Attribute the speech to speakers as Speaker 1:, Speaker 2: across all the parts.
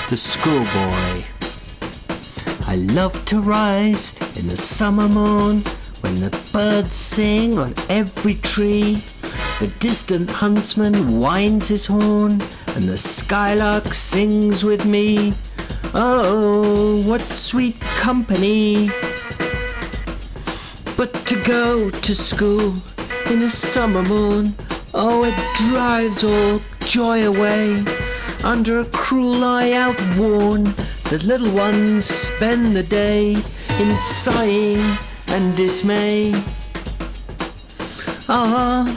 Speaker 1: the schoolboy. I love to rise in the summer morn, when the birds sing on every tree. The distant huntsman winds his horn, and the skylark sings with me. Oh, what sweet company! But to go to school in a summer morn, oh, it drives all joy away. Under a cruel eye outworn, the little ones spend the day in sighing and dismay. Ah,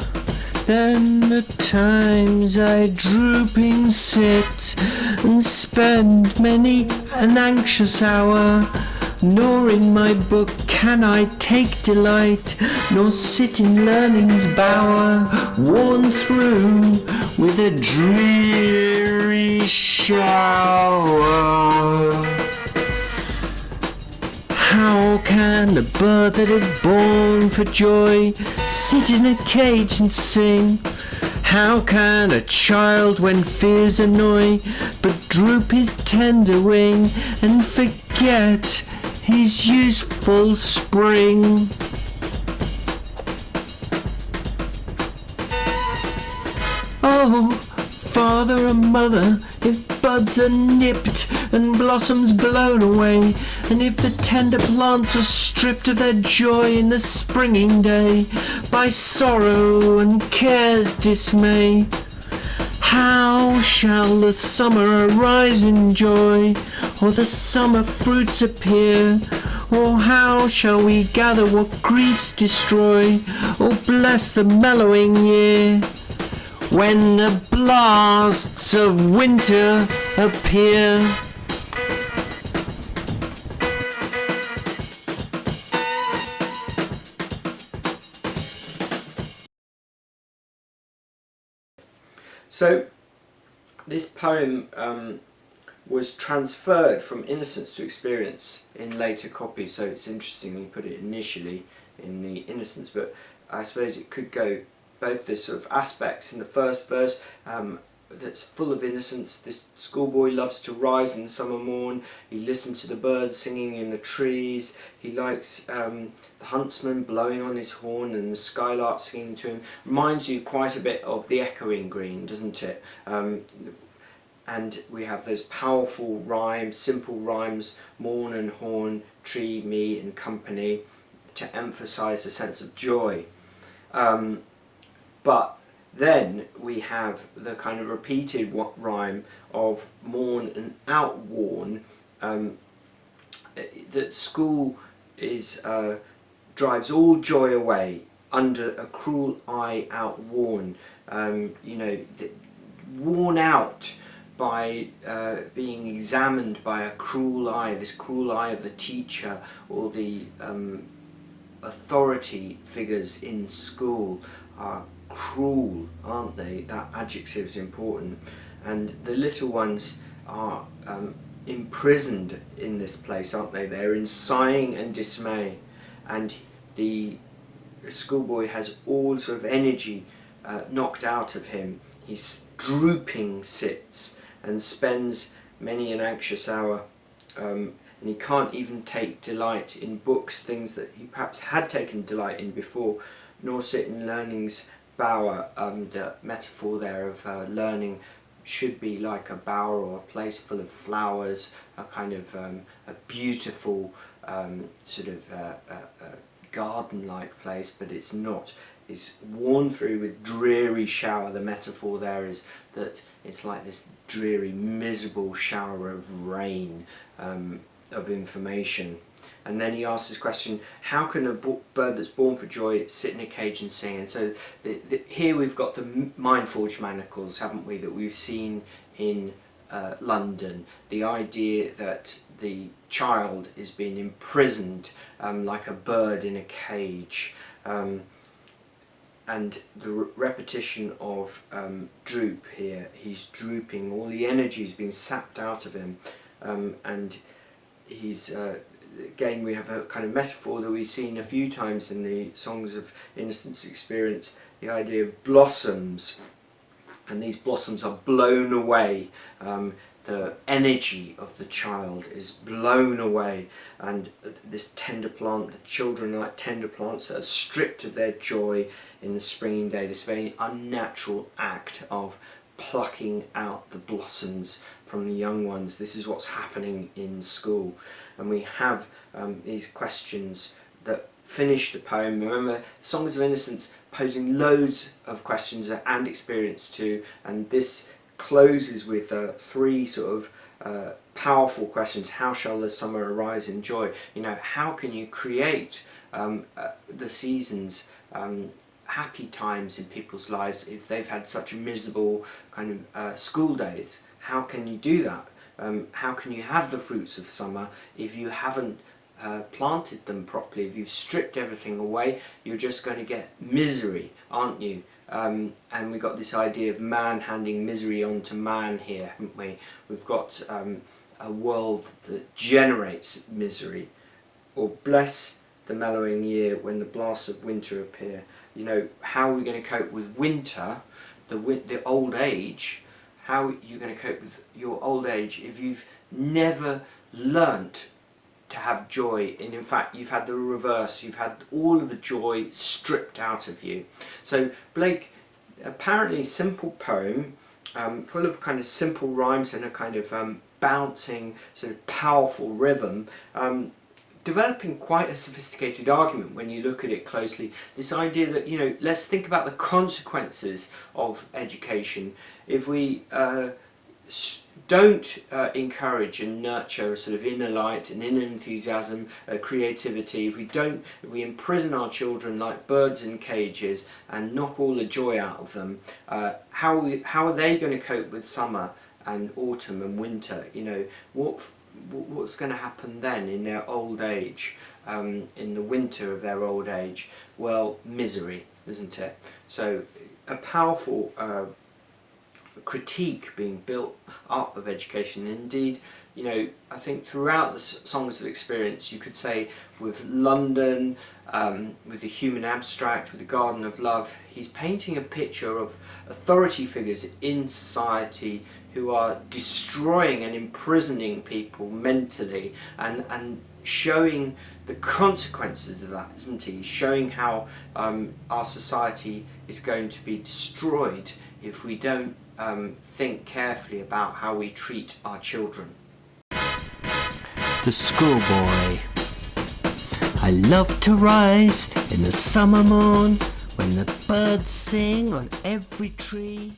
Speaker 1: then at times I drooping sit and spend many an anxious hour, nor in my book can I take delight, nor sit in learning's bower, worn through with a dreary shower. How can the bird that is born for joy sit in a cage and sing? How can a child when fears annoy but droop his tender wing and forget his useful spring? Oh, father and mother, if buds are nipped and blossoms blown away, and if the tender plants are stripped of their joy in the springing day by sorrow and care's dismay, how shall the summer arise in joy, or the summer fruits appear? Or how shall we gather what griefs destroy, or bless the mellowing year, when the blasts of winter appear?
Speaker 2: So this poem was transferred from Innocence to Experience in later copies, so it's interesting he put it initially in the Innocence, but I suppose it could go both the sort of aspects in the first verse that's full of innocence. This schoolboy loves to rise in the summer morn, he listens to the birds singing in the trees, he likes the huntsman blowing on his horn and the skylark singing to him. Reminds you quite a bit of the Echoing Green, doesn't it? And we have those powerful rhymes, simple rhymes, morn and horn, tree, me and company, to emphasise the sense of joy. But then we have the kind of repeated rhyme of morn and outworn, that school is drives all joy away, under a cruel eye outworn, worn out by being examined by a cruel eye, this cruel eye of the teacher or the authority figures in school are cruel, aren't they? That adjective is important. And the little ones are imprisoned in this place, aren't they? They're in sighing and dismay, and the schoolboy has all sort of energy knocked out of him. He's drooping sits and spends many an anxious hour, and he can't even take delight in books, things that he perhaps had taken delight in before, nor sit in learning's bower. The metaphor there of learning should be like a bower or a place full of flowers, a kind of a beautiful sort of garden-like place, but it's not. It's worn through with dreary shower. The metaphor there is that it's like this dreary, miserable shower of rain, of information. And then he asks this question, how can a bird that's born for joy sit in a cage and sing? And so here we've got the mind-forged manacles, haven't we, that we've seen in London. The idea that the child is being imprisoned like a bird in a cage. And the repetition of droop here, he's drooping, all the energy is being sapped out of him, and he's again we have a kind of metaphor that we've seen a few times in the Songs of Innocence Experience, the idea of blossoms, and these blossoms are blown away. the energy of the child is blown away, and this tender plant, the children are like tender plants that are stripped of their joy in the springing day, this very unnatural act of plucking out the blossoms from the young ones. This is what's happening in school, and we have these questions that finish the poem. Remember, Songs of Innocence posing loads of questions and experience too, and this closes with three sort of powerful questions. How shall the summer arise in joy? You know, how can you create the seasons, happy times in people's lives if they've had such a miserable kind of school days? How can you do that? How can you have the fruits of summer if you haven't planted them properly? If you've stripped everything away, you're just going to get misery, aren't you? And we've got this idea of man handing misery on to man here, haven't we? We've got a world that generates misery. Or bless the mellowing year when the blasts of winter appear. You know, how are we going to cope with winter, the old age? How are you going to cope with your old age if you've never learnt to have joy, and in fact you've had the reverse, you've had all of the joy stripped out of you? So Blake, apparently simple poem, full of kind of simple rhymes and a kind of bouncing sort of powerful rhythm, developing quite a sophisticated argument when you look at it closely. This idea that, you know, let's think about the consequences of education. If we don't encourage and nurture a sort of inner light and inner enthusiasm, creativity, if we imprison our children like birds in cages and knock all the joy out of them, how are they going to cope with summer and autumn and winter? You know, what's going to happen then in their old age, in the winter of their old age? Well, misery, isn't it? So a powerful critique being built up of education. Indeed, you know, I think throughout the Songs of Experience, you could say with London, with the Human Abstract, with the Garden of Love, he's painting a picture of authority figures in society who are destroying and imprisoning people mentally, and showing the consequences of that, isn't he? Showing how our society is going to be destroyed if we don't think carefully about how we treat our children.
Speaker 1: The schoolboy. I love to rise in the summer morn when the birds sing on every tree.